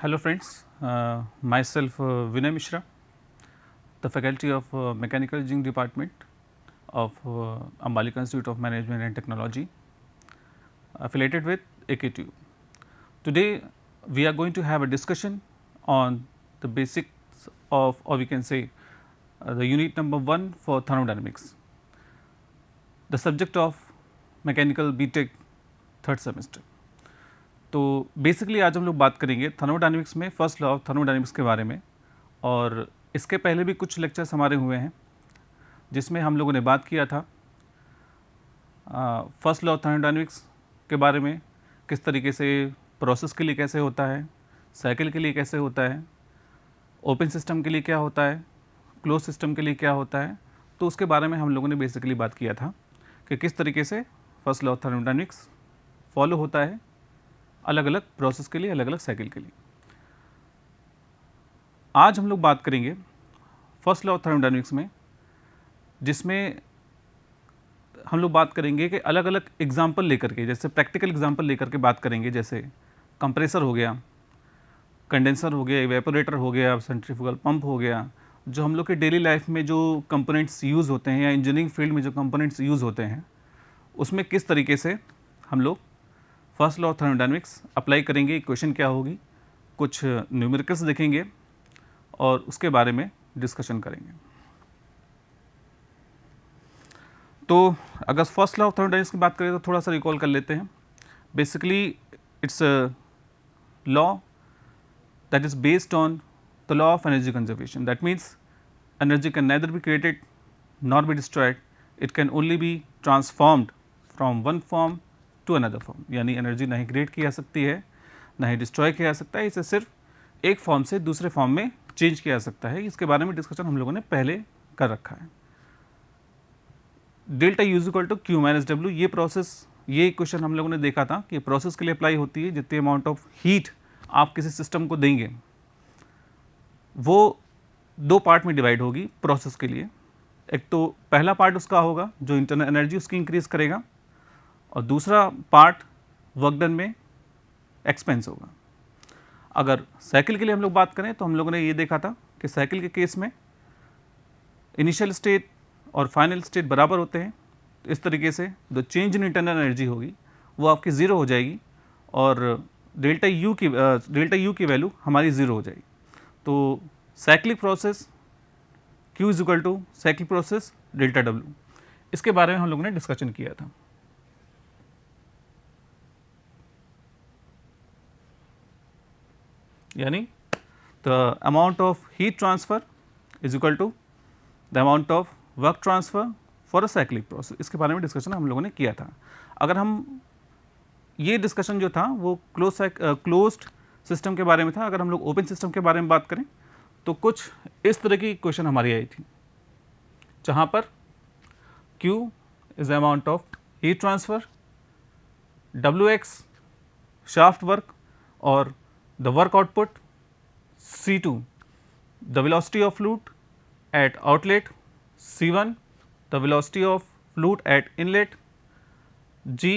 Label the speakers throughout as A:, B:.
A: Hello friends, myself Vinay Mishra, the faculty of Mechanical Engineering Department of Ambalica Institute of Management and Technology, affiliated with AKTU. Today we are going to have a discussion on the basics of, or we can say the unit number 1 for thermodynamics, the subject of Mechanical BTech third semester. तो basically आज हम लोग बात करेंगे thermodynamics में first law of thermodynamics के बारे में, और इसके पहले भी कुछ लेक्चर्स हमारे हुए हैं जिसमें हम लोगों ने बात किया था फर्स्ट लॉ ऑफ थर्मोडायनेमिक्स के बारे में, किस तरीके से प्रोसेस के लिए कैसे होता है, साइकिल के लिए कैसे होता है, ओपन सिस्टम के लिए क्या होता है, क्लोज सिस्टम के लिए क्या होता है। तो उसके बारे में हम लोगों ने बेसिकली बात किया था कि किस तरीके से first law of thermodynamics follow होता है अलग अलग प्रोसेस के लिए, अलग अलग साइकिल के लिए। आज हम लोग बात करेंगे फर्स्ट लॉ ऑफ थर्मोडायनेमिक्स में, जिसमें हम लोग बात करेंगे कि अलग अलग एग्जाम्पल लेकर के, जैसे प्रैक्टिकल एग्जाम्पल लेकर के बात करेंगे, जैसे कंप्रेसर हो गया, कंडेंसर हो गया, इवेपोरेटर हो गया, सेंट्रीफ्यूगल पंप हो गया, जो हम लोग के डेली लाइफ में जो कंपोनेंट्स यूज़ होते हैं या इंजीनियरिंग फील्ड में जो कंपोनेंट्स यूज़ होते हैं, उसमें किस तरीके से हम लोग first law of thermodynamics apply करेंगे, इक्वेशन क्या होगी, कुछ न्यूमेरिकल्स देखेंगे और उसके बारे में डिस्कशन करेंगे। तो अगर फर्स्ट लॉ ऑफ थर्मोडायनेमिक्स की बात करें तो थोड़ा सा रिकॉल कर लेते हैं। Basically it's law that is based on the law of energy conservation. That means energy can neither be created nor be destroyed, it can only be transformed from one form to another form. यानी energy ना ही create की जा सकती है, ना ही destroy किया जा सकता है, इसे सिर्फ एक फॉर्म से दूसरे फॉर्म में चेंज किया जा सकता है। इसके बारे में डिस्कशन हम लोगों ने पहले कर रखा है। Delta U is equal to Q minus W, ये प्रोसेस, ये क्वेश्चन हम लोगों ने देखा था कि प्रोसेस के लिए अप्लाई होती है। जितनी अमाउंट ऑफ हीट आप किसी सिस्टम को देंगे वो दो पार्ट में डिवाइड होगी प्रोसेस के लिए। एक तो पहला पार्ट उसका होगा जो इंटरनल एनर्जी उसकी इंक्रीज करेगा, और दूसरा पार्ट वर्क डन में एक्सपेंस होगा। अगर साइकिल के लिए हम लोग बात करें तो हम लोगों ने ये देखा था कि साइकिल के केस में इनिशियल स्टेट और फाइनल स्टेट बराबर होते हैं। तो इस तरीके से जो चेंज इन इंटरनल एनर्जी होगी वो आपकी ज़ीरो हो जाएगी और डेल्टा यू की वैल्यू हमारी ज़ीरो हो जाएगी। तो cyclic process Q is equal to cyclic process delta W, इसके बारे में हम लोगों ने डिस्कशन किया था। यानी the amount of heat transfer is equal to the amount of work transfer for a cyclic process, इसके बारे में डिस्कशन हम लोगों ने किया था। अगर हम ये डिस्कशन जो था वो क्लोज्ड सिस्टम के बारे में था। अगर हम लोग ओपन सिस्टम के बारे में बात करें तो कुछ इस तरह की क्वेश्चन हमारी आई थी, जहाँ पर Q is the amount of heat transfer, WX shaft work और the work output, C2 the velocity of fluid at outlet, C1 the velocity of fluid at inlet, G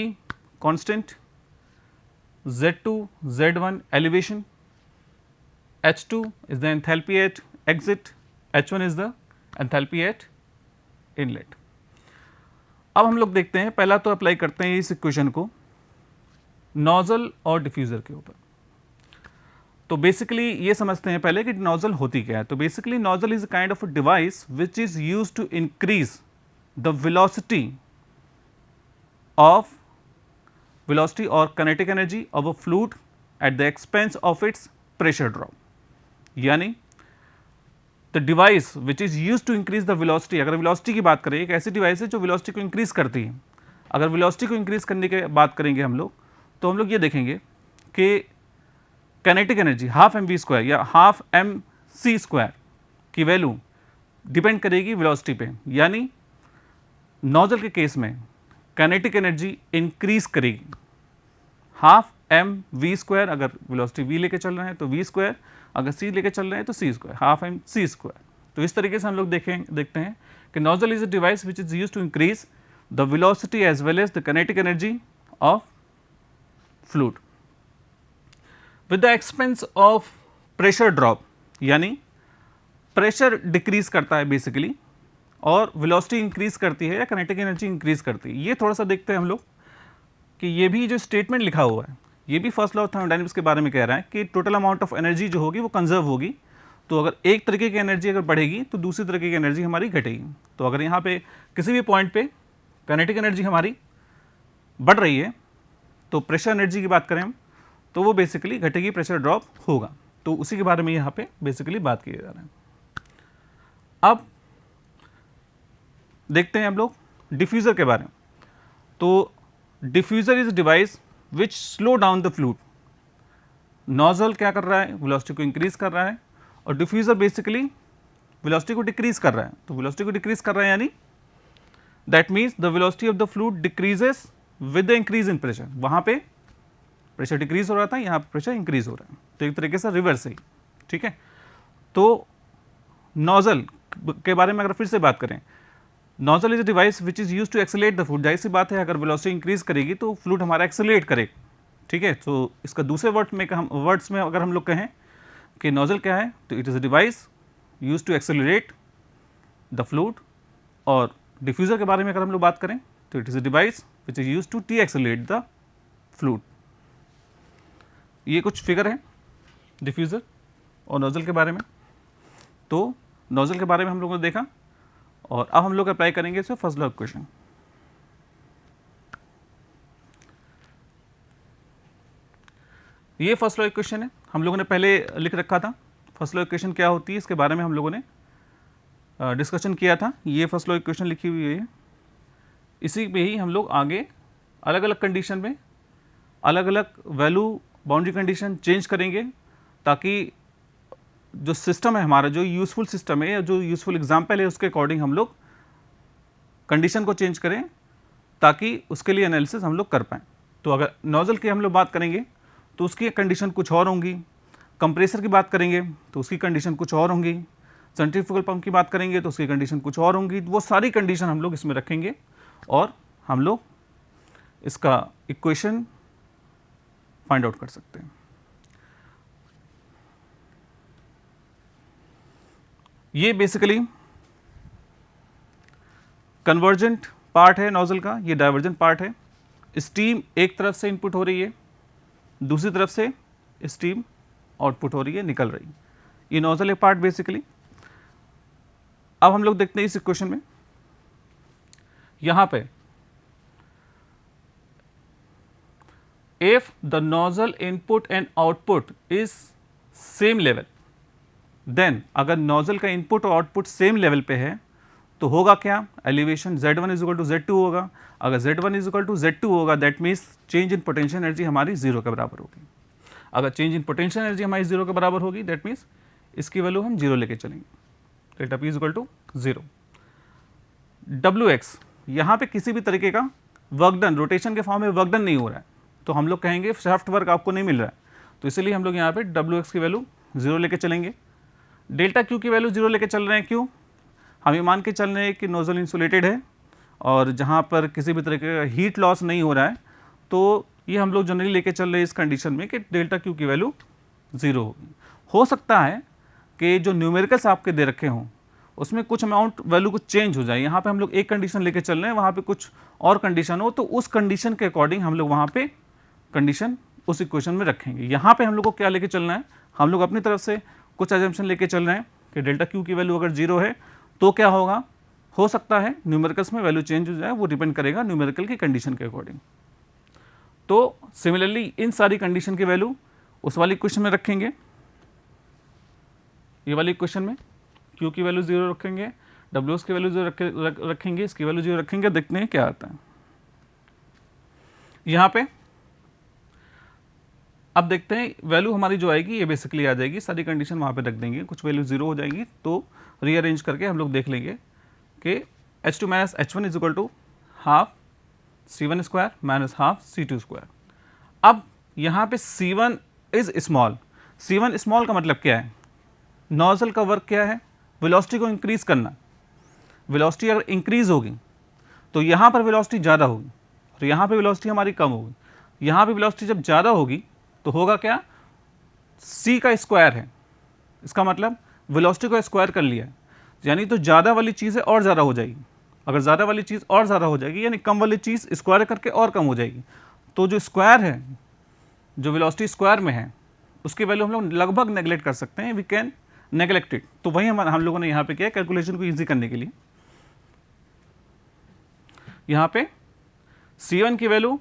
A: constant, Z2 Z1 elevation, H2 is the enthalpy at exit, H1 is the enthalpy at inlet। अब हम लोग देखते हैं, पहला तो apply करते हैं इस इक्वेशन को नोजल और डिफ्यूज़र के ऊपर। तो बेसिकली ये समझते हैं पहले कि नोजल होती क्या है। तो basically nozzle is a kind of a device which is used to increase the velocity और kinetic energy of a fluid at the expense of its pressure drop. यानी the device which is used to increase the velocity, अगर velocity की बात करें, एक ऐसी device है जो वेलोसिटी को इंक्रीज करती है। अगर वेलोसिटी को इंक्रीज करने की बात करेंगे हम लोग, तो हम लोग ये देखेंगे कि kinetic energy half m v square या हाफ एम सी स्क्वायर की वैल्यू डिपेंड करेगी वेलोसिटी पे। यानी नोजल के केस में काइनेटिक एनर्जी इंक्रीज करेगी हाफ एम वी स्क्वायर, अगर वेलोसिटी वी लेके चल रहे हैं तो वी स्क्वायर, अगर सी लेके चल रहे हैं तो C square, half M C square. तो इस तरीके से हम लोग देखते हैं कि nozzle is a device which is used to increase the velocity as well as the kinetic energy of fluid with the expense of pressure drop, यानी प्रेशर डिक्रीज करता है बेसिकली, और वेलोसिटी इंक्रीज करती है या काइनेटिक एनर्जी इंक्रीज करती है। ये थोड़ा सा देखते हैं हम लोग कि ये भी जो स्टेटमेंट लिखा हुआ है ये भी फर्स्ट लॉ ऑफ थर्मोडायनेमिक्स के बारे में कह रहा है कि टोटल अमाउंट ऑफ एनर्जी जो होगी वो कंजर्व होगी। तो अगर एक तरीके की एनर्जी अगर बढ़ेगी तो दूसरी तरीके की एनर्जी हमारी घटेगी। तो अगर यहाँ पे किसी भी पॉइंट पे काइनेटिक एनर्जी हमारी बढ़ रही है तो प्रेशर एनर्जी की बात करें हम तो वो बेसिकली घटेगी, प्रेशर ड्रॉप होगा। तो उसी के बारे में यहाँ पे बेसिकली बात किए जा रहे हैं। अब देखते हैं हम लोग डिफ्यूज़र के बारे में। तो diffuser is device which slow down the fluid. Nozzle क्या कर रहा है, वेलोसिटी को इंक्रीज कर रहा है, और डिफ्यूज़र बेसिकली वेलोसिटी को डिक्रीज कर रहा है। तो वेलोसिटी को डिक्रीज कर रहा है यानी that means the velocity of the fluid decreases with the increase in pressure. वहाँ पे प्रेशर डिक्रीज हो रहा था, यहाँ पे प्रेशर इंक्रीज हो रहा है। तो एक तरीके से रिवर्स है, ठीक है। तो नोजल के बारे में अगर फिर से बात करें, nozzle is a device which is use to accelerate the fluid. जाहिर सी बात है अगर वेलोसिटी इंक्रीज करेगी तो फ्लूइड हमारा एक्सेलरेट करेगा, ठीक है। तो इसका दूसरे वर्ड्स में अगर हम लोग कहें कि नोजल क्या है, तो it is a device use to accelerate the fluid. और डिफ्यूज़र के बारे में अगर हम लोग बात करें तो it is a device which is use to decelerate the fluid. ये कुछ फिगर है डिफ्यूज़र और नोजल के बारे में। तो नोजल के बारे में हम लोगों ने देखा, और अब हम लोग अप्लाई करेंगे इसे फर्स्ट लॉ इक्वेशन। ये फर्स्ट लॉ इक्वेशन है, हम लोगों ने पहले लिख रखा था। फर्स्ट लॉ इक्वेशन क्या होती है इसके बारे में हम लोगों ने डिस्कशन किया था। ये फर्स्ट लॉ इक्वेशन लिखी हुई है, इसी पे ही हम लोग आगे अलग अलग कंडीशन में अलग अलग वैल्यू बाउंड्री कंडीशन चेंज करेंगे, ताकि जो सिस्टम है हमारा, जो यूज़फुल सिस्टम है या जो यूज़फुल एग्जाम्पल है उसके अकॉर्डिंग हम लोग कंडीशन को चेंज करें, ताकि उसके लिए एनालिसिस हम लोग कर पाएँ। तो अगर नोजल की हम लोग बात करेंगे तो उसकी कंडीशन कुछ और होंगी, कंप्रेसर की बात करेंगे तो उसकी कंडीशन कुछ और होंगी, सेंट्रीफ्यूगल पंप की बात करेंगे तो उसकी कंडीशन कुछ और होंगी। वो सारी कंडीशन हम लोग इसमें रखेंगे और हम लोग इसका इक्वेशन फाइंड आउट कर सकते हैं। ये बेसिकली कन्वर्जेंट पार्ट है नोजल का, ये डाइवर्जेंट पार्ट है। स्टीम एक तरफ से इनपुट हो रही है, दूसरी तरफ से स्टीम आउटपुट हो रही है, निकल रही है। ये नोजल है पार्ट बेसिकली। अब हम लोग देखते हैं इस इक्वेशन में, यहां पे if the nozzle input and output is same level, then अगर नोजल का इनपुट और आउटपुट सेम लेवल पे है तो होगा क्या, elevation Z1 is equal to Z2 होगा। अगर Z1 is equal to Z2 होगा that means change in potential energy हमारी 0 के बराबर होगी। अगर चेंज इन पोटेंशियल एनर्जी हमारी 0 के बराबर होगी दैट मीन्स इसकी वैल्यू हम 0 लेके चलेंगे, delta P is equal to 0। WX यहाँ पे किसी भी तरीके का वर्क डन, रोटेशन के फॉर्म में वर्क डन नहीं हो रहा है, तो हम लोग कहेंगे शाफ्ट वर्क आपको नहीं मिल रहा है, तो इसलिए हम लोग यहाँ पे WX की वैल्यू 0 लेके चलेंगे। डेल्टा Q की वैल्यू 0 लेके चल रहे हैं, क्यों, हम ये मान के चल रहे हैं कि नोजल इंसुलेटेड है और जहाँ पर किसी भी तरीके का हीट लॉस नहीं हो रहा है, तो ये हम लोग जनरली लेके चल रहे हैं इस कंडीशन में कि डेल्टा Q की वैल्यू 0 होगी। हो सकता है कि जो न्यूमेरिकल्स आपके दे रखे हों उसमें कुछ अमाउंट वैल्यू कुछ चेंज हो जाए, यहाँ पे हम लोग एक कंडीशन लेके चल रहे हैं, वहाँ पे कुछ और कंडीशन हो, तो उस कंडीशन के अकॉर्डिंग हम लोग वहाँ पे कंडीशन उस इक्वेशन में रखेंगे। यहाँ पे हम लोग को क्या लेके चलना है, हम लोग अपनी तरफ से कुछ एजम्पशन लेके चल रहे हैं कि डेल्टा Q की वैल्यू अगर 0 है तो क्या होगा, हो सकता है न्यूमेरिकल्स में वैल्यू चेंज हो जाए, वो डिपेंड करेगा न्यूमेरिकल की कंडीशन के अकॉर्डिंग। तो सिमिलरली इन सारी कंडीशन की वैल्यू उस वाली इक्वेशन में रखेंगे, ये वाली इक्वेशन में Q की वैल्यू 0 रखेंगे, WS की वैल्यू 0 रखेंगे, इसकी वैल्यू 0 रखेंगे, देखते हैं क्या आता है। यहाँ पे अब देखते हैं वैल्यू हमारी जो आएगी ये बेसिकली आ जाएगी, सारी कंडीशन वहाँ पे रख देंगे, कुछ वैल्यू 0 हो जाएगी तो रीअरेंज करके हम लोग देख लेंगे कि H2 minus H1 is equal to half C1 square minus half C2 square. अब यहाँ पे C1 is small, C1 small का मतलब क्या है, नोजल का वर्क क्या है, वेलोसिटी को इंक्रीज करना। वेलोसिटी अगर इंक्रीज होगी तो यहाँ पर वेलोसिटी ज़्यादा होगी और यहाँ पे वेलोसिटी हमारी कम होगी। यहाँ पे वेलोसिटी जब ज़्यादा होगी तो होगा क्या, C का स्क्वायर है, इसका मतलब वेलोसिटी को स्क्वायर कर लिया, यानी तो ज़्यादा वाली चीज़ है और ज़्यादा हो जाएगी। अगर ज़्यादा वाली चीज़ और ज़्यादा हो जाएगी यानी कम वाली चीज़ स्क्वायर करके और कम हो जाएगी। तो जो स्क्वायर है, जो वेलोसिटी स्क्वायर में है, उसकी वैल्यू हम लोग लगभग नेगलेक्ट कर सकते हैं, वी कैन नेगलेक्ट इट। तो वही हम लोगों ने यहाँ पे किया कैलकुलेशन को ईजी करने के लिए। यहाँ पे C1 की value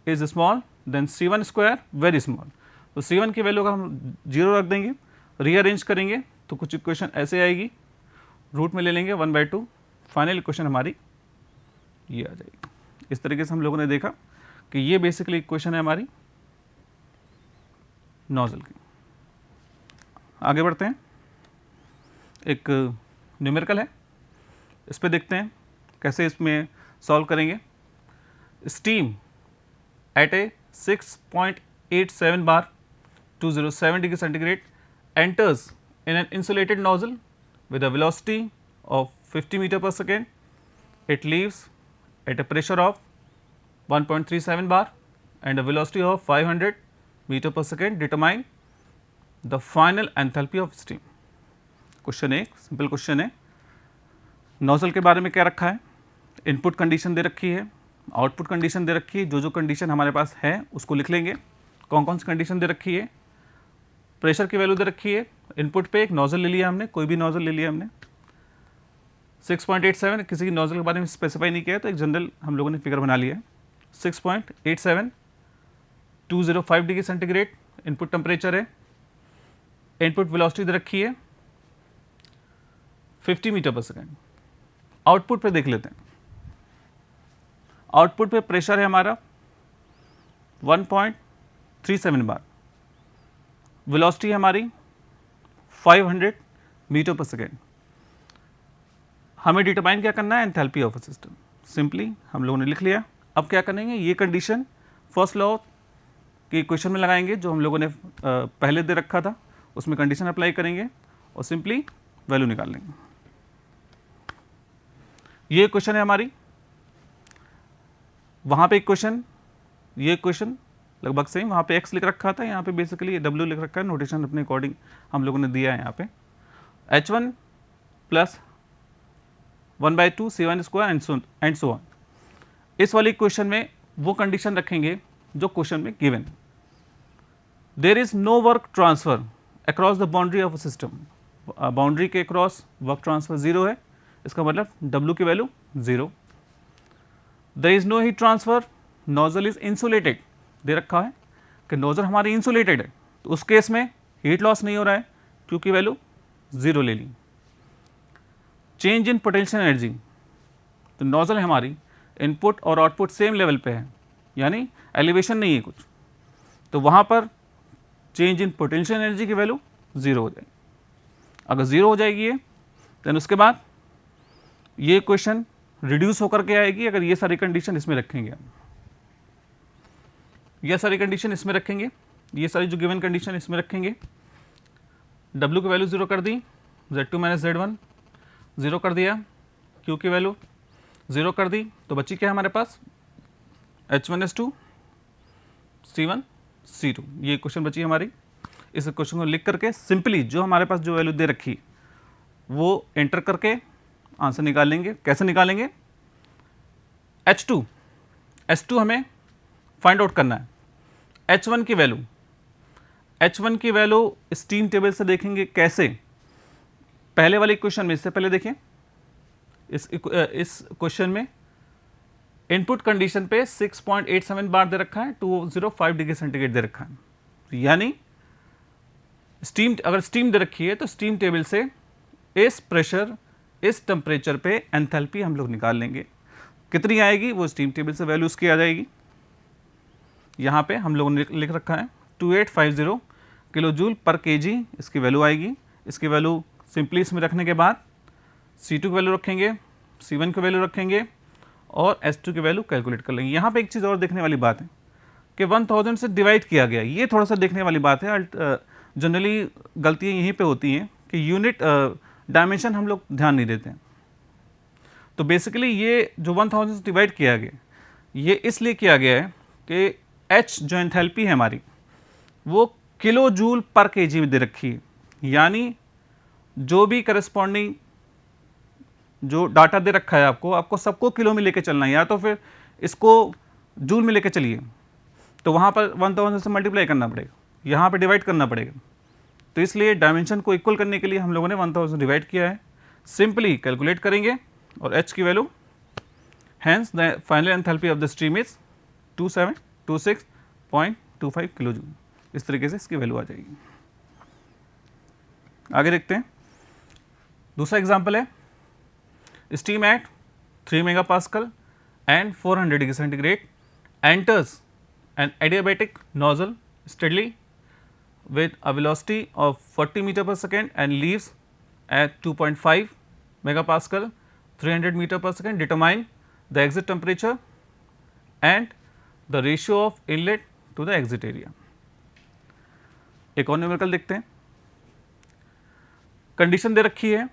A: is small then C1 square very small. तो C1 की वैल्यू अगर हम 0 रख देंगे, रीअरेंज करेंगे तो कुछ इक्वेशन ऐसे आएगी, रूट में ले लेंगे 1/2, फाइनल इक्वेशन हमारी ये आ जाएगी। इस तरीके से हम लोगों ने देखा कि ये बेसिकली इक्वेशन है हमारी नोजल की। आगे बढ़ते हैं, एक न्यूमेरिकल है, इस पे देखते हैं कैसे इसमें सॉल्व करेंगे। Steam eight A 6.87 bar 207 degree centigrade enters in an insulated nozzle with a velocity of 50 meter per second. It leaves at a pressure of 1.37 bar and a velocity of 500 meter per second. Determine the final enthalpy of steam. Question एक simple question है, nozzle के बारे में क्या रखा है, input condition दे रखी है, आउटपुट कंडीशन दे रखी है, जो कंडीशन हमारे पास है उसको लिख लेंगे। कौन कौन सी कंडीशन दे रखी है, प्रेशर की वैल्यू दे रखी है, इनपुट पे एक नोजल ले लिया हमने, कोई भी नोजल ले लिया हमने 6.87, किसी की नोजल के बारे में स्पेसिफाई नहीं किया तो एक जनरल हम लोगों ने फिगर बना लिया है 6.87, 205 डिग्री सेंटीग्रेड इनपुट टेम्परेचर है, इनपुट वेलोसिटी दे रखी है 50 मीटर पर सेकेंड। आउटपुट पे देख लेते हैं, आउटपुट पे प्रेशर है हमारा 1.37 बार, वेलोसिटी है हमारी 500 मीटर पर सेकेंड। हमें डिटरमाइन क्या करना है, enthalpy of a system. Simply हम लोगों ने लिख लिया। अब क्या करेंगे, ये कंडीशन फर्स्ट लॉ के इक्वेशन में लगाएंगे जो हम लोगों ने पहले दे रखा था, उसमें कंडीशन अप्लाई करेंगे और सिंपली वैल्यू निकाल लेंगे। ये क्वेश्चन है हमारी, वहाँ पे इक्वेशन, ये इक्वेशन लगभग सेम, वहाँ पे x लिख रखा था, यहाँ पे बेसिकली w लिख रखा है, नोटेशन अपने अकॉर्डिंग हम लोगों ने दिया है। यहाँ पे h1 plus 1/2 C1 square and so on. इस वाली इक्वेशन में वो कंडीशन रखेंगे जो क्वेश्चन में गिवन। There is no work transfer across the boundary of a system, boundary के अक्रॉस वर्क ट्रांसफर 0 है, इसका मतलब w की value 0। There is no heat transfer, nozzle is insulated, दे रखा है कि नोजल हमारी इंसुलेटेड है, तो उस केस में हीट लॉस नहीं हो रहा है क्योंकि वैल्यू 0 ले ली। चेंज इन पोटेंशियल एनर्जी, तो नोजल हमारी इनपुट और आउटपुट सेम लेवल पे है, यानी एलिवेशन नहीं है कुछ, तो वहाँ पर चेंज इन पोटेंशियल एनर्जी की वैल्यू 0 हो जाएगी। अगर 0 हो जाएगी ये, देन उसके बाद ये क्वेश्चन रिड्यूस होकर के आएगी अगर ये सारी कंडीशन इसमें रखेंगे हम, ये सारी कंडीशन इसमें रखेंगे, ये सारी जो गिवन कंडीशन इसमें रखेंगे। W की वैल्यू 0 कर दी, Z2 माइनस Z1 0 कर दिया, Q की वैल्यू 0 कर दी, तो बची क्या है हमारे पास H1S2 C1 C2, ये क्वेश्चन बची हमारी। इस क्वेश्चन को लिख करके सिंपली जो हमारे पास जो वैल्यू दे रखी वो एंटर करके आंसर निकाल लेंगे। कैसे निकालेंगे, H2 हमें फाइंड आउट करना है। H1 की वैल्यू, H1 की वैल्यू स्टीम टेबल से देखेंगे कैसे, पहले वाले इक्वेशन में, इससे पहले देखें इस क्वेश्चन में इनपुट कंडीशन पे 6.87 बार दे रखा है, 205 डिग्री सेंटीग्रेड दे रखा है, यानी स्टीम, अगर स्टीम दे रखी है तो स्टीम टेबल से इस प्रेशर, इस टेम्परेचर पे एंथैल्पी हम लोग निकाल लेंगे। कितनी आएगी वो स्टीम टेबल से वैल्यू उसकी आ जाएगी। यहाँ पे हम लोगों ने लिख रखा है 2850 किलो जूल पर केजी इसकी वैल्यू आएगी। इसकी वैल्यू सिंपली इसमें रखने के बाद C2 की वैल्यू रखेंगे, C1 की वैल्यू रखेंगे और H2 की वैल्यू कैलकुलेट कर लेंगे। यहाँ पे एक चीज़ और देखने वाली बात है कि 1000 से डिवाइड किया गया, ये थोड़ा सा देखने वाली बात है। जनरली गलतियाँ यहीं पे होती हैं कि यूनिट डायमेंशन हम लोग ध्यान नहीं देते हैं। तो बेसिकली ये जो 1000 से डिवाइड किया गया, ये इसलिए किया गया है कि H जो एंथैल्पी है हमारी वो किलो जूल पर केजी में दे रखी है, यानी जो भी करस्पॉन्डिंग जो डाटा दे रखा है आपको सबको किलो में लेके चलना है, या तो फिर इसको जूल में लेके चलिए, तो वहाँ पर 1000 से मल्टीप्लाई करना पड़ेगा, यहाँ पे डिवाइड करना पड़ेगा। तो इसलिए डायमेंशन को इक्वल करने के लिए हम लोगों ने 1000 डिवाइड किया है। सिंपली कैलकुलेट करेंगे और h की value, hence the final enthalpy of the stream is 2726.25 kilo joule. इस तरीके से इसकी वैल्यू आ जाएगी। आगे देखते हैं, दूसरा एग्जाम्पल है, steam eight 3 megapascal and 400 degree centigrade enters an adiabatic nozzle steadily with a velocity of 40 meter per second and leaves at 2.5 megapascal 300 meter per second. Determine the exit temperature and the ratio of inlet to the exit area. एक और numerical देखते हैं। Condition दे रखी है,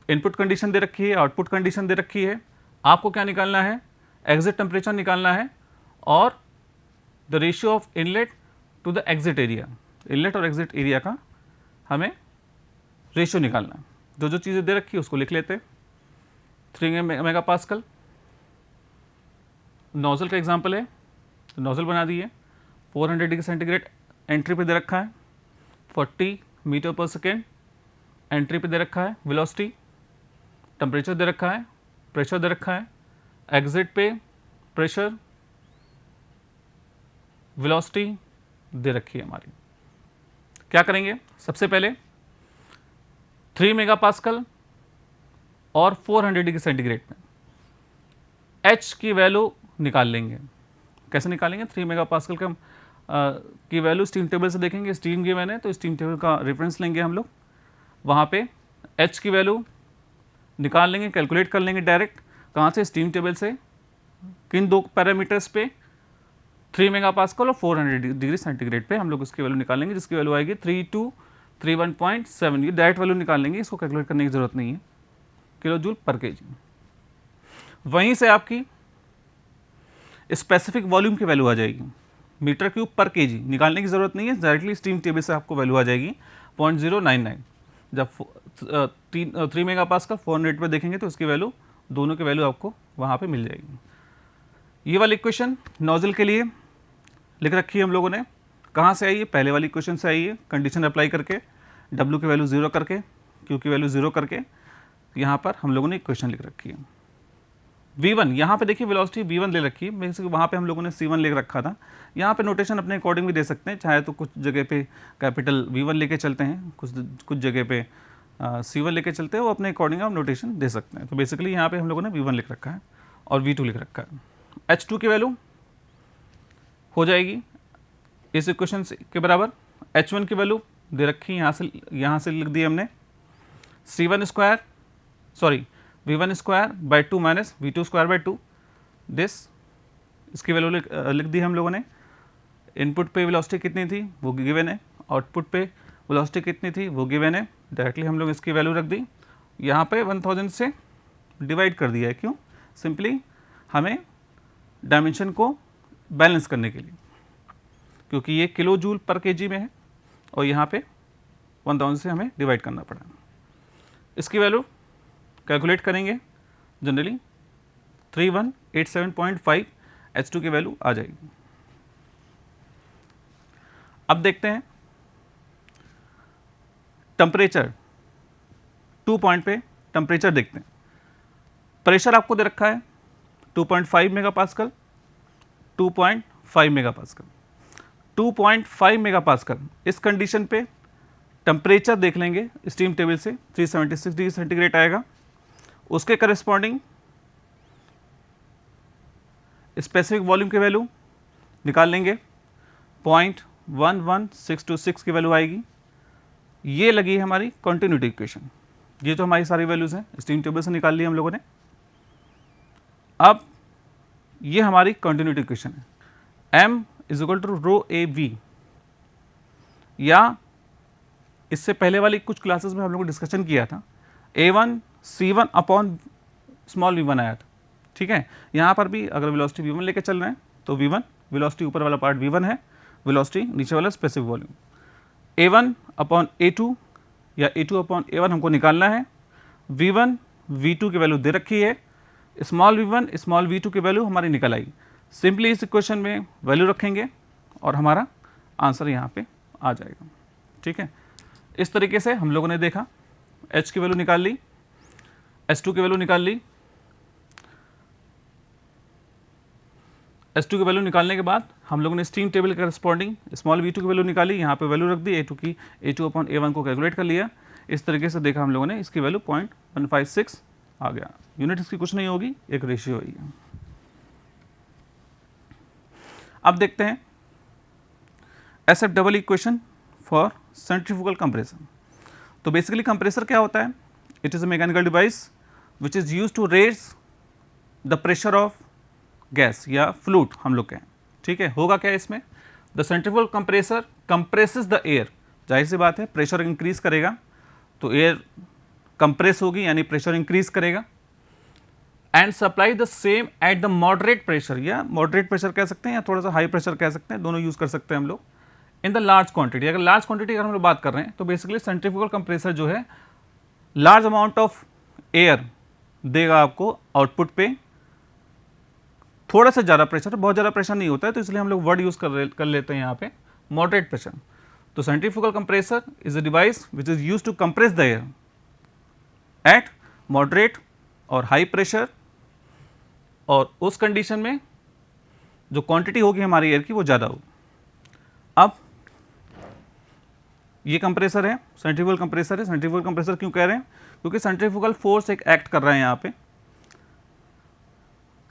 A: input condition दे रखी है, output condition दे रखी है। आपको क्या निकालना है, एग्जिट टेम्परेचर निकालना है और the ratio of inlet to the exit area, inlet और एग्जिट एरिया का हमें रेशियो निकालना है। जो चीज़ें दे रखी है उसको लिख लेते हैं। 3 megapascal नोजल का एग्जाम्पल है, तो नोजल बना दिए। 400 डिग्री सेंटीग्रेड एंट्री पे दे रखा है, 40 मीटर पर सेकेंड एंट्री पे दे रखा है, वेलोसिटी, टेम्परेचर दे रखा है, प्रेशर दे रखा है, एग्जिट पे प्रेशर, वेलोसिटी दे रखी है हमारी। क्या करेंगे, सबसे पहले 3 megapascal और 400 डिग्री सेंटीग्रेड में H की वैल्यू निकाल लेंगे। कैसे निकालेंगे, 3 megapascal का की वैल्यू स्टीम टेबल से देखेंगे, स्टीम गिवन है तो स्टीम टेबल का रेफरेंस लेंगे हम लोग, वहाँ पे H की वैल्यू निकाल लेंगे, कैलकुलेट कर लेंगे डायरेक्ट। कहाँ से, स्टीम टेबल से। किन दो पैरामीटर्स पे, 3 megapascal और 400 डिग्री सेंटीग्रेड पे हम लोग उसकी वैल्यू निकालेंगे, जिसकी वैल्यू आएगी 3231.7। ये डायरेक्ट वैल्यू निकाल लेंगे, इसको कैलकुलेट करने की जरूरत नहीं है, किलो जूल पर केजी। वहीं से आपकी स्पेसिफिक वॉल्यूम की वैल्यू आ जाएगी, मीटर क्यूब पर केजी। निकालने की जरूरत नहीं है, डायरेक्टली स्टीम टेबल से आपको वैल्यू आ जाएगी 0.099। जब 3 megapascal 400 पे देखेंगे तो उसकी वैल्यू, दोनों की वैल्यू आपको वहाँ पे मिल जाएगी। ये वाली इक्वेशन नोजल के लिए लिख रखी है हम लोगों ने। कहाँ से आई है, पहले वाली इक्वेशन से आई है, कंडीशन अप्लाई करके, W की वैल्यू 0 करके, Q की वैल्यू 0 करके, यहाँ पर हम लोगों ने इक्वेशन लिख रखी है। V1 यहाँ पे देखिए वेलोसिटी V1 ले रखी है, बेसिकली वहाँ पे हम लोगों ने C1 ले रखा था। यहाँ पे नोटेशन अपने अकॉर्डिंग भी दे सकते हैं, चाहे तो कुछ जगह पे कैपिटल V1 लेके चलते हैं, कुछ जगह पे C1 लेके चलते हैं, वो अपने अकॉर्डिंग आप नोटेशन दे सकते हैं। तो बेसिकली यहाँ पे हम लोगों ने V1 लिख रखा है और V2 लिख रखा है। H2 की वैल्यू हो जाएगी इस इक्वेशन के बराबर। H1 की वैल्यू दे रखी है, यहाँ से लिख दी हमने, C1 square sorry V1 square by 2 minus V2 square by 2 this, इसकी वैल्यू लिख दी हम लोगों ने। इनपुट पे वेलोसिटी कितनी थी वो गिवन है, आउटपुट पे वेलोसिटी कितनी थी वो गिवन है, डायरेक्टली हम लोग इसकी वैल्यू रख दी। यहाँ पे 1000 से डिवाइड कर दिया है, क्यों, सिंपली हमें डायमेंशन को बैलेंस करने के लिए, क्योंकि ये किलो जूल पर केजी में है और यहाँ पे 1000 से हमें डिवाइड करना पड़ा। इसकी वैल्यू कैलकुलेट करेंगे, जनरली 3187.5 H2 की वैल्यू आ जाएगी। अब देखते हैं टेम्परेचर, 2 पॉइंट पे टेम्परेचर देखते हैं। प्रेशर आपको दे रखा है 2.5 megapascal, 2.5 megapascal, 2.5 megapascal। इस कंडीशन पे टेम्परेचर देख लेंगे स्टीम टेबल से, 376 डिग्री सेंटीग्रेड आएगा। उसके करस्पॉन्डिंग स्पेसिफिक वॉल्यूम की वैल्यू निकाल लेंगे, 0.11626 की वैल्यू आएगी। ये लगी है हमारी कंटिन्यूटी इक्वेशन। ये तो हमारी सारी वैल्यूज़ हैं, स्टीम टेबल से निकाल ली हम लोगों ने। अब ये हमारी कंटिन्यूटी इक्वेशन है, m = रो ए वी, या इससे पहले वाली कुछ क्लासेस में हम लोगों ने डिस्कशन किया था, A1 C1 upon small v1 आया था, ठीक है। यहाँ पर भी अगर वेलोसिटी v1 लेके चल रहे हैं तो v1, वेलोसिटी ऊपर वाला पार्ट v1 है, वेलोसिटी नीचे वाला specific volume. A1 upon A2 या A2/A1 हमको निकालना है। V1 V2 की वैल्यू दे रखी है, स्मॉल v1 स्मॉल v2 की वैल्यू हमारी निकल आई। सिंपली इस इक्वेशन में वैल्यू रखेंगे और हमारा आंसर यहाँ पे आ जाएगा। ठीक है, इस तरीके से हम लोगों ने देखा, H की वैल्यू निकाल ली, S2 की वैल्यू निकाल ली। S2 की वैल्यू निकालने के बाद हम लोगों ने स्टीम टेबल के करस्पॉन्डिंग स्मॉल v2 की वैल्यू निकाली, यहाँ पे वैल्यू रख दी, A2 की A2/A1 को कैलकुलेट कर लिया। इस तरीके से देखा हम लोगों ने, इसकी वैल्यू 0.156 आ गया। यूनिट इसकी कुछ नहीं होगी, एक रेशियो है। अब देखते हैं SF double equation for centrifugal compressor. तो बेसिकली कंप्रेसर क्या होता है? It is a mechanical device which is use to raise the pressure of gas या फ्लूइड हम लोग कहें। ठीक है, होगा क्या इसमें? The centrifugal compressor compresses the air. जाहिर सी बात है, प्रेशर इंक्रीज करेगा तो एयर कंप्रेस होगी, यानी प्रेशर इंक्रीज करेगा। And supply the same at the moderate pressure, या मॉडरेट प्रेशर कह सकते हैं या थोड़ा सा हाई प्रेशर कह सकते हैं, दोनों यूज कर सकते हैं हम लोग। इन द लार्ज क्वांटिटी, अगर लार्ज क्वांटिटी अगर हम लोग बात कर रहे हैं तो बेसिकली सेंट्रीफ्यूगल कंप्रेसर जो है लार्ज अमाउंट ऑफ एयर देगा आपको आउटपुट पे, थोड़ा सा ज़्यादा प्रेशर, बहुत ज़्यादा प्रेशर नहीं होता है, तो इसलिए हम लोग वर्ड यूज कर लेते हैं यहाँ पे मॉडरेट प्रेशर। तो centrifugal compressor is a device which is use to compress the air at moderate और हाई प्रेशर, और उस कंडीशन में जो क्वांटिटी होगी हमारी एयर की वो ज़्यादा होगी। अब ये कंप्रेसर है, सेंट्रीफ्यूगल कंप्रेसर है। सेंट्रीफ्यूगल कंप्रेसर क्यों कह रहे हैं? क्योंकि सेंट्रीफ्यूगल फोर्स एक एक्ट कर रहा है यहाँ पे,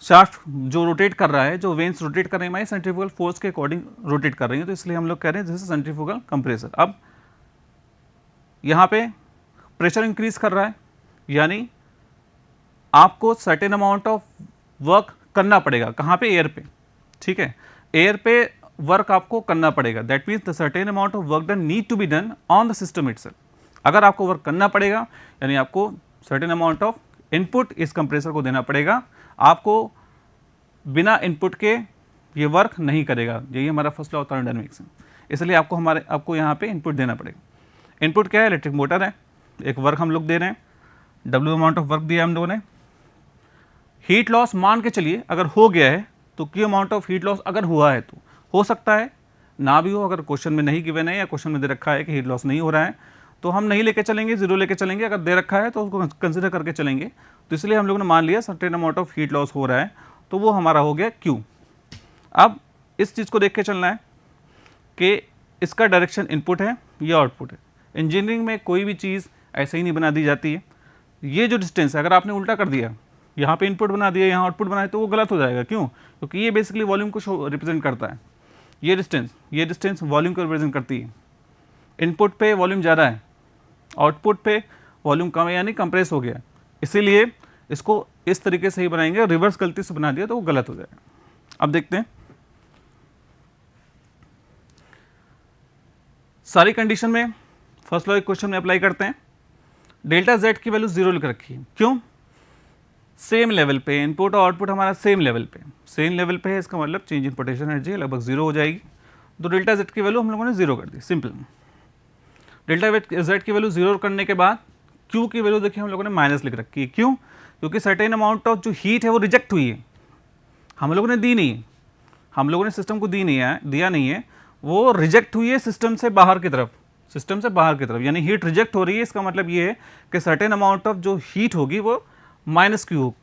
A: शाफ्ट जो रोटेट कर रहा है, जो वेन्स रोटेट कर रहे हैं हमारे सेंट्रीफ्यूगल फोर्स के अकॉर्डिंग रोटेट कर रही है, तो इसलिए हम लोग कह रहे हैं जैसे सेंट्रीफ्यूगल कंप्रेसर। अब यहाँ पे प्रेशर इंक्रीज कर रहा है, यानी आपको सर्टेन अमाउंट ऑफ वर्क करना पड़ेगा। कहाँ पे? एयर पे। ठीक है, एयर पे वर्क आपको करना पड़ेगा। That means the certain amount of work done need to be done on the system itself. अगर आपको वर्क करना पड़ेगा, यानी आपको सर्टेन अमाउंट ऑफ इनपुट इस कंप्रेसर को देना पड़ेगा। आपको बिना इनपुट के ये वर्क नहीं करेगा, यही हमारा फर्स्ट लॉ ऑफ थर्मोडायनामिक्स है। इसलिए आपको यहाँ पे इनपुट देना पड़ेगा। इनपुट क्या है? इलेक्ट्रिक मोटर है, एक वर्क हम लोग दे रहे हैं, W अमाउंट ऑफ वर्क दिया हम लोगों ने। हीट लॉस मान के चलिए अगर हो गया है तो Q amount of heat loss अगर हुआ है तो हो सकता है ना भी हो, अगर क्वेश्चन में नहीं गिवन है या क्वेश्चन में दे रखा है कि हीट लॉस नहीं हो रहा है तो हम नहीं लेके चलेंगे, जीरो लेके चलेंगे। अगर दे रखा है तो उसको कंसिडर करके चलेंगे। तो इसलिए हम लोगों ने मान लिया certain amount of heat loss हो रहा है, तो वो हमारा हो गया Q। अब इस चीज़ को देख के चलना है कि इसका डायरेक्शन इनपुट है या आउटपुट है। इंजीनियरिंग में कोई भी चीज़ ऐसे ही नहीं बना दी जाती है। ये जो डिस्टेंस है, अगर आपने उल्टा कर दिया, यहाँ पे इनपुट बना दिया, यहाँ आउटपुट बनाया, तो वो गलत हो जाएगा। क्यों? क्योंकि ये बेसिकली वॉल्यूम को रिप्रेजेंट करता है। ये डिस्टेंस वॉल्यूम को रिप्रेजेंट करती है। इनपुट पे वॉल्यूम ज़्यादा है, आउटपुट पे वॉल्यूम कम है, यानी कंप्रेस हो गया। इसीलिए इसको इस तरीके से ही बनाएंगे, रिवर्स गलती से बना दिया तो वो गलत हो जाएगा। अब देखते हैं सारी कंडीशन में फर्स्ट लॉ इक्वेशन में अप्लाई करते हैं। डेल्टा Z की वैल्यू 0 लिख रखी है, क्यों? सेम लेवल पे इनपुट और आउटपुट हमारा सेम लेवल पे है, इसका मतलब चेंज इन पोटेंशियल एनर्जी लगभग 0 हो जाएगी। तो डेल्टा Z की वैल्यू हम लोगों ने 0 कर दी, सिंपल। डेल्टा Z की वैल्यू 0 करने के बाद Q की वैल्यू देखिए हम लोगों ने माइनस लिख रखी है। क्यों? क्योंकि सर्टेन अमाउंट ऑफ जो हीट है वो रिजेक्ट हुई है, हम लोगों ने दी नहीं है, हम लोगों ने सिस्टम को दिया नहीं है, वो रिजेक्ट हुई है सिस्टम से बाहर की तरफ, यानी हीट रिजेक्ट हो रही है। इसका मतलब ये है कि सर्टेन अमाउंट ऑफ जो हीट होगी वो माइनस क्यू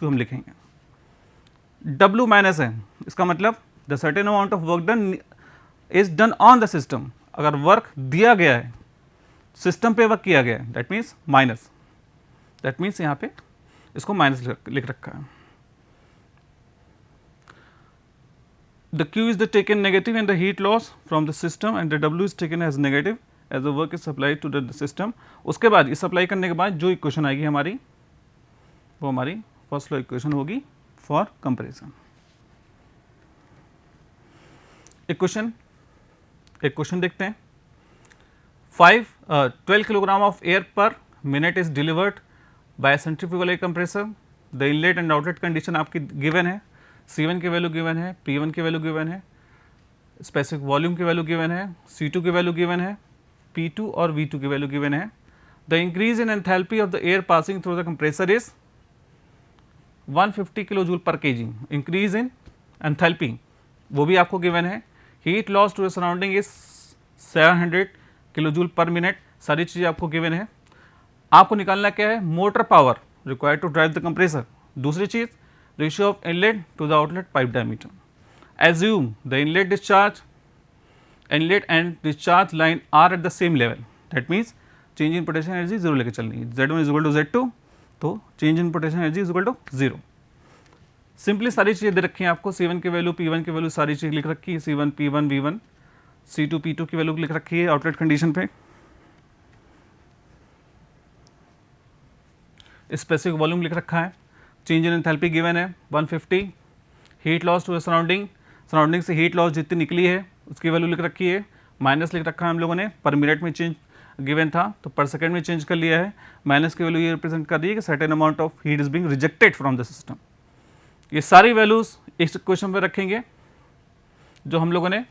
A: हम लिखेंगे। W माइनस है, इसका मतलब the certain amount of work done is done on the system. अगर वर्क दिया गया है, सिस्टम पे वर्क किया गया है, दैट मीन्स माइनस, यहाँ पे इसको माइनस लिख रखा है। The Q is the taken negative and the heat loss from the system and the W is taken as negative as the work is supplied to the system। उसके बाद इस supply करने के बाद जो इक्वेशन आएगी हमारी, वो हमारी फर्स्ट लॉ इक्वेशन होगी फॉर कंपैरिजन। एक क्वेश्चन देखते हैं। 12 किलोग्राम ऑफ एयर पर minute is delivered by centrifugal air compressor. The inlet and outlet condition आपकी गिवन है, C1 की वैल्यू गिवन है, P1 की वैल्यू गिवन है, स्पेसिफिक वॉल्यूम की वैल्यू गिवन है, C2 की वैल्यू गिवन है, P2 और V2 की वैल्यू गिवन है। The increase in enthalpy of the air passing through the compressor is 150 kilo joule per KG. Increase in enthalpy वो भी आपको गिवन है। Heat loss to the surrounding is 700 kilo joule per minute. सारी चीज़ें आपको given है। आपको निकालना क्या है, motor power required to drive the compressor. दूसरी चीज़ ratio of inlet to the outlet pipe diameter. Assume the inlet discharge, inlet and discharge line are at the same level, that means change in potential energy zero लेकर चलनी है। Z1 is equal to Z2, तो change in potential energy is equal to zero. Simply सारी चीज़ें दे रखी हैं आपको। C1 की वैल्यू, P1 की वैल्यू सारी चीज़ लिख रखी है। C1 P1 V1, C2 P2 की वैल्यू लिख रखी है आउटलेट कंडीशन पे। स्पेसिफिक वॉल्यूम लिख रखा है। चेंज इन एंथैल्पी गिवन है 150। Heat loss to the surrounding, surrounding से हीट लॉस जितनी निकली है उसकी वैल्यू लिख रखी है। माइनस लिख रखा है हम लोगों ने, पर मिनट में चेंज गिवन था तो पर सेकेंड में चेंज कर लिया है। माइनस की वैल्यू ये रिप्रेजेंट कर रही है कि certain amount of heat is being rejected from the system. ये सारी वैल्यूज इस क्वेश्चन पे रखेंगे जो हम लोगों ने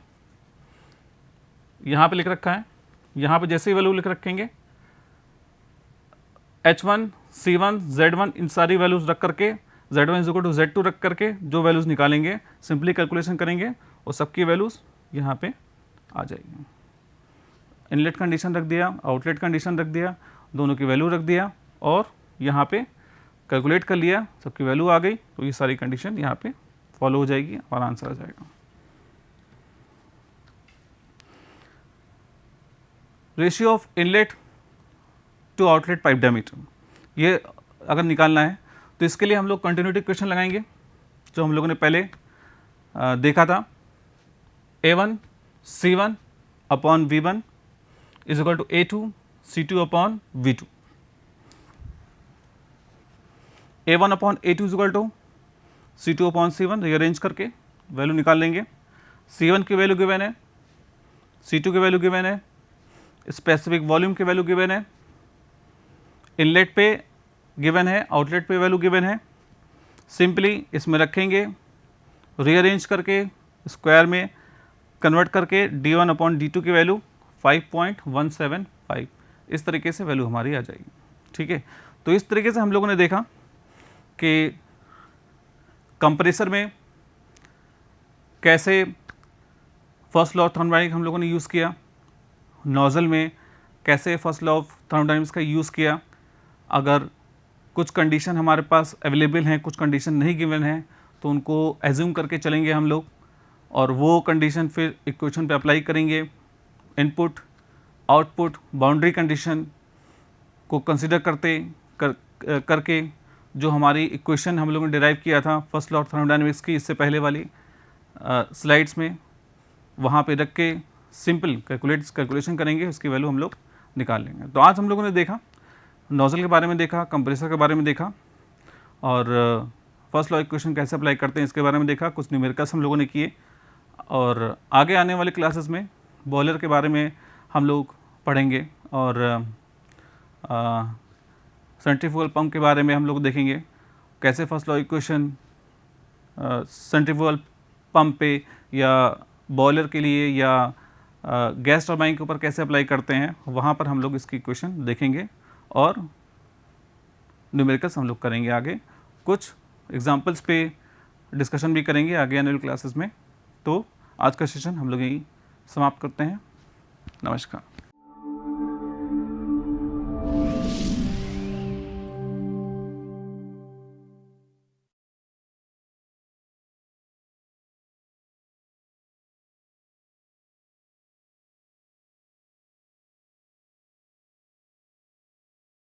A: यहाँ पे लिख रखा है। यहाँ पे जैसे ही वैल्यू लिख रखेंगे H1, C1, Z1 इन सारी वैल्यूज रख करके Z1 is equal to Z2 रख करके जो वैल्यूज निकालेंगे सिंपली कैलकुलेशन करेंगे और सबकी वैल्यूज यहाँ पे आ जाएगी। इनलेट कंडीशन रख दिया, आउटलेट कंडीशन रख दिया, दोनों की वैल्यू रख दिया और यहाँ पे कैलकुलेट कर लिया, सबकी वैल्यू आ गई तो ये सारी कंडीशन यहाँ पे फॉलो हो जाएगी और आंसर आ जाएगा। Ratio of inlet to outlet pipe diameter, ये अगर निकालना है तो इसके लिए हम लोग कंटिन्यूटी क्वेश्चन लगाएंगे जो हम लोगों ने पहले देखा था। A1 C1 upon V1 is equal to A2 C2 upon V2। A1 upon A2 is equal to C2 upon C1 rearrange करके वैल्यू निकाल लेंगे। C1 की वैल्यू गिवन है, C2 की वैल्यू गिवन है, स्पेसिफिक वॉल्यूम की वैल्यू गिवन है, inlet पे गिवन है, आउटलेट पे वैल्यू गिवन है। सिंपली इसमें रखेंगे, रीअरेंज करके स्क्वायर में कन्वर्ट करके D1 अपॉन D2 की वैल्यू 5.175 इस तरीके से वैल्यू हमारी आ जाएगी। ठीक है, तो इस तरीके से हम लोगों ने देखा कि कंप्रेसर में कैसे फर्स्ट लॉ ऑफ थर्मोडायनामिक्स हम लोगों ने यूज़ किया, नोजल में कैसे फर्स्ट लॉ ऑफ थर्मोडायनामिक्स का यूज़ किया। अगर कुछ कंडीशन हमारे पास अवेलेबल हैं, कुछ कंडीशन नहीं गिवन है तो उनको एज्यूम करके चलेंगे हम लोग और वो कंडीशन फिर इक्वेशन पे अप्लाई करेंगे। इनपुट, आउटपुट, बाउंड्री कंडीशन को कंसिडर करके जो हमारी इक्वेशन हम लोगों ने डिराइव किया था फर्स्ट लॉ ऑफ थर्मोडायनामिक्स की इससे पहले वाली स्लाइड्स में, वहाँ पे रख के सिंपल कैलकुलेशन करेंगे, उसकी वैल्यू हम लोग निकाल लेंगे। तो आज हम लोगों ने देखा, नोजल के बारे में देखा, कंप्रेसर के बारे में देखा और फर्स्ट लॉ इक्वेशन कैसे अप्लाई करते हैं इसके बारे में देखा, कुछ न्यूमेरिकल्स हम लोगों ने किए और आगे आने वाले क्लासेस में बॉयलर के बारे में हम लोग पढ़ेंगे और सेंट्रीफ्यूगल पंप के बारे में हम लोग देखेंगे कैसे first law equation centrifugal pump पे या बॉयलर के लिए या गैस टरबाइन के ऊपर कैसे अप्लाई करते हैं, वहाँ पर हम लोग इसकी इक्वेशन देखेंगे और न्यूमेरिकल्स हम लोग करेंगे। आगे कुछ एग्जांपल्स पे डिस्कशन भी करेंगे आगे आने वाली क्लासेस में। तो आज का सेशन हम लोग यहीं समाप्त करते हैं। नमस्कार।